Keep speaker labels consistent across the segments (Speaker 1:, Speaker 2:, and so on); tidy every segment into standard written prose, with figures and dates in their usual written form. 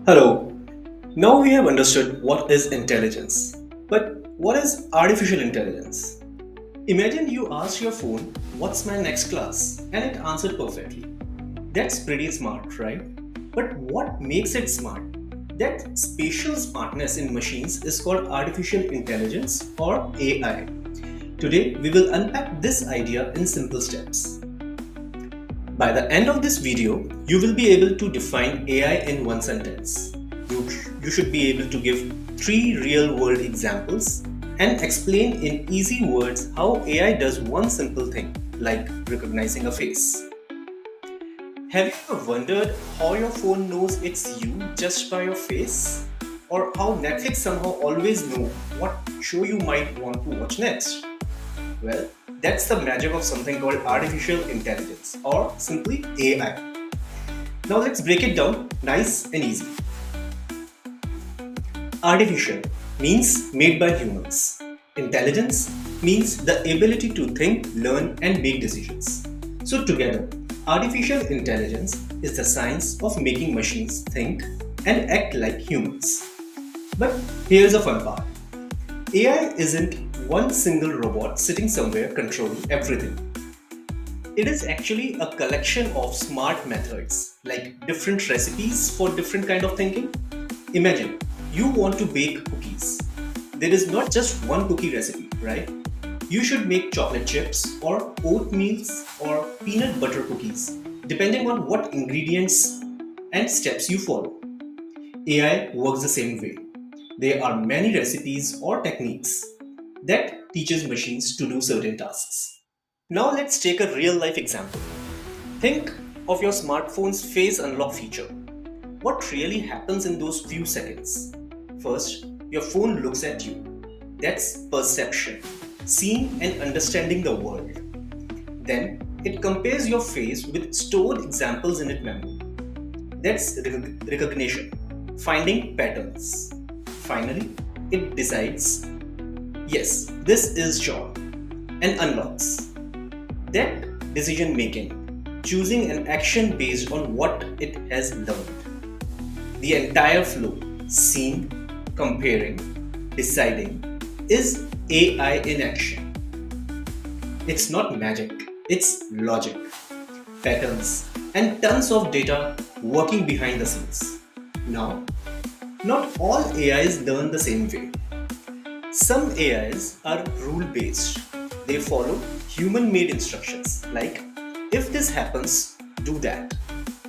Speaker 1: Hello. Now we have understood what is intelligence. But what is artificial intelligence? Imagine you asked your phone, "What's my next class?" and it answered perfectly. That's pretty smart, right? But what makes it smart? That spatial smartness in machines is called artificial intelligence or AI. Today, we will unpack this idea in simple steps. By the end of this video, you will be able to define AI in one sentence. You should be able to give three real world examples and explain in easy words how AI does one simple thing, like recognizing a face. Have you ever wondered how your phone knows it's you just by your face? Or how Netflix somehow always know what show you might want to watch next? Well, that's the magic of something called artificial intelligence or simply AI. Now let's break it down nice and easy. Artificial means made by humans. Intelligence means the ability to think, learn, and make decisions. So, together, artificial intelligence is the science of making machines think and act like humans. But here's the fun part: AI isn't one single robot sitting somewhere controlling everything. It is actually a collection of smart methods, like different recipes for different kind of thinking. Imagine you want to bake cookies. There is not just one cookie recipe, right? You should make chocolate chips or oatmeals or peanut butter cookies, depending on what ingredients and steps you follow. AI works the same way. There are many recipes or techniques that teaches machines to do certain tasks. Now let's take a real life example. Think of your smartphone's face unlock feature. What really happens in those few seconds? First, your phone looks at you. That's perception, seeing and understanding the world. Then, it compares your face with stored examples in its memory. That's recognition, finding patterns. Finally, it decides, yes, this is John, and unlocks. That decision making, choosing an action based on what it has learned. The entire flow, seeing, comparing, deciding, is AI in action. It's not magic, it's logic, patterns, and tons of data working behind the scenes. Now, not all AIs learn the same way. Some AIs are rule based. They follow human made instructions like, if this happens, do that.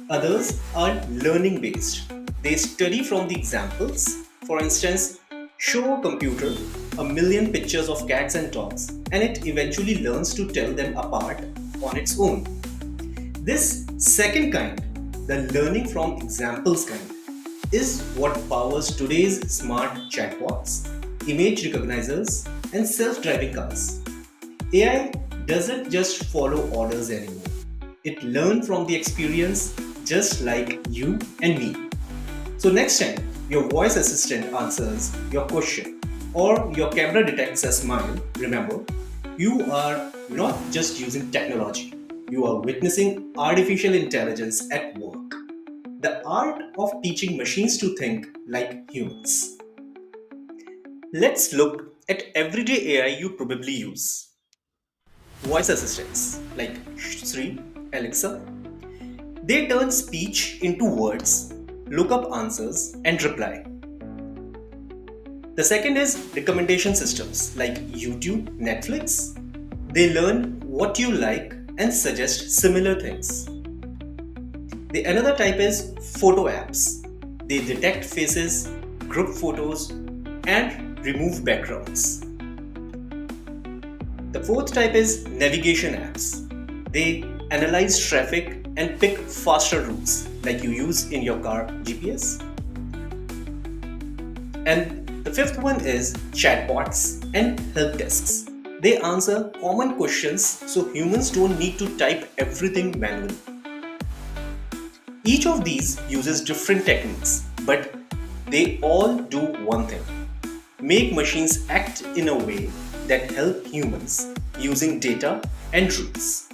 Speaker 1: Others are learning based. They study from the examples. For instance, show a computer a million pictures of cats and dogs, and it eventually learns to tell them apart on its own. This second kind, the learning from examples kind, is what powers today's smart chatbots, image recognizers, and self driving cars. AI doesn't just follow orders anymore, it learns from the experience just like you and me. So, next time your voice assistant answers your question or your camera detects a smile, remember, you are not just using technology, you are witnessing artificial intelligence at work. The art of teaching machines to think like humans. Let's look at everyday AI you probably use. Voice assistants like Siri, Alexa. They turn speech into words, look up answers, and reply. The second is recommendation systems like YouTube, Netflix. They learn what you like and suggest similar things. The another type is photo apps. They detect faces, group photos, and remove backgrounds. The fourth type is navigation apps. They analyze traffic and pick faster routes like you use in your car GPS. And the fifth one is chatbots and help desks. They answer common questions so humans don't need to type everything manually. Each of these uses different techniques, but they all do one thing: make machines act in a way that help humans using data and rules.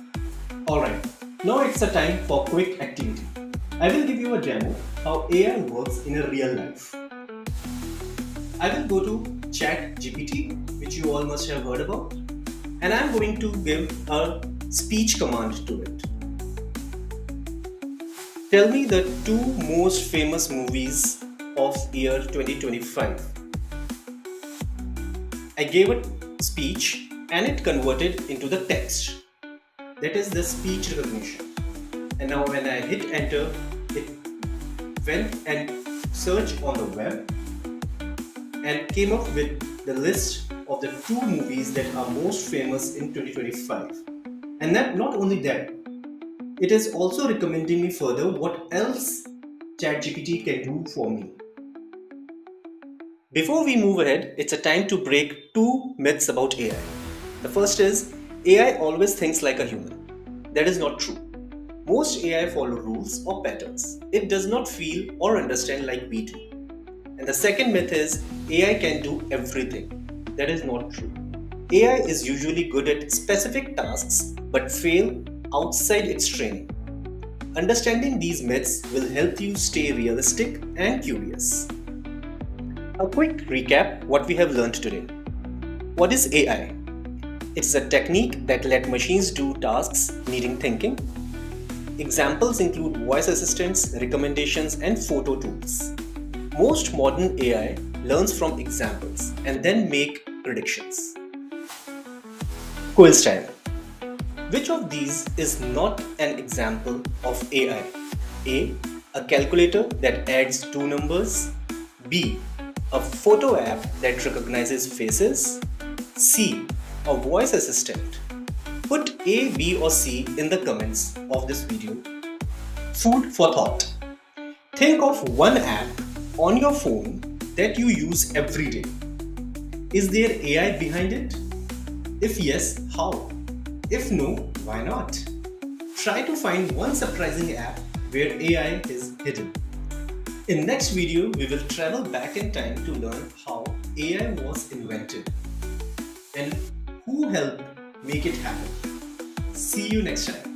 Speaker 1: Alright, now it's a time for quick activity. I will give you a demo how AI works in a real life. I will go to ChatGPT, which you all must have heard about, and I am going to give a speech command to it. Tell me the two most famous movies of year 2025. I gave it speech and it converted into the text. That is the speech recognition. And now when I hit enter, it went and searched on the web and came up with the list of the two movies that are most famous in 2025. And that not only that, it is also recommending me further what else ChatGPT can do for me. Before we move ahead, it's a time to break two myths about AI. The first is AI always thinks like a human. That is not true. Most AI follow rules or patterns. It does not feel or understand like we do. And the second myth is AI can do everything. That is not true. AI is usually good at specific tasks but fail outside its training. Understanding these myths will help you stay realistic and curious. A quick recap what we have learned today. What is AI? It's a technique that lets machines do tasks needing thinking. Examples include voice assistants, recommendations, and photo tools. Most modern AI learns from examples and then make predictions. Quiz time. Which of these is not an example of AI? A. A calculator that adds two numbers. B. A photo app that recognizes faces. C. A voice assistant. Put A, B or C in the comments of this video. Food for thought. Think of one app on your phone that you use every day. Is there AI behind it? If yes, how? If no, why not? Try to find one surprising app where AI is hidden. In next video, we will travel back in time to learn how AI was invented and who helped make it happen. See you next time.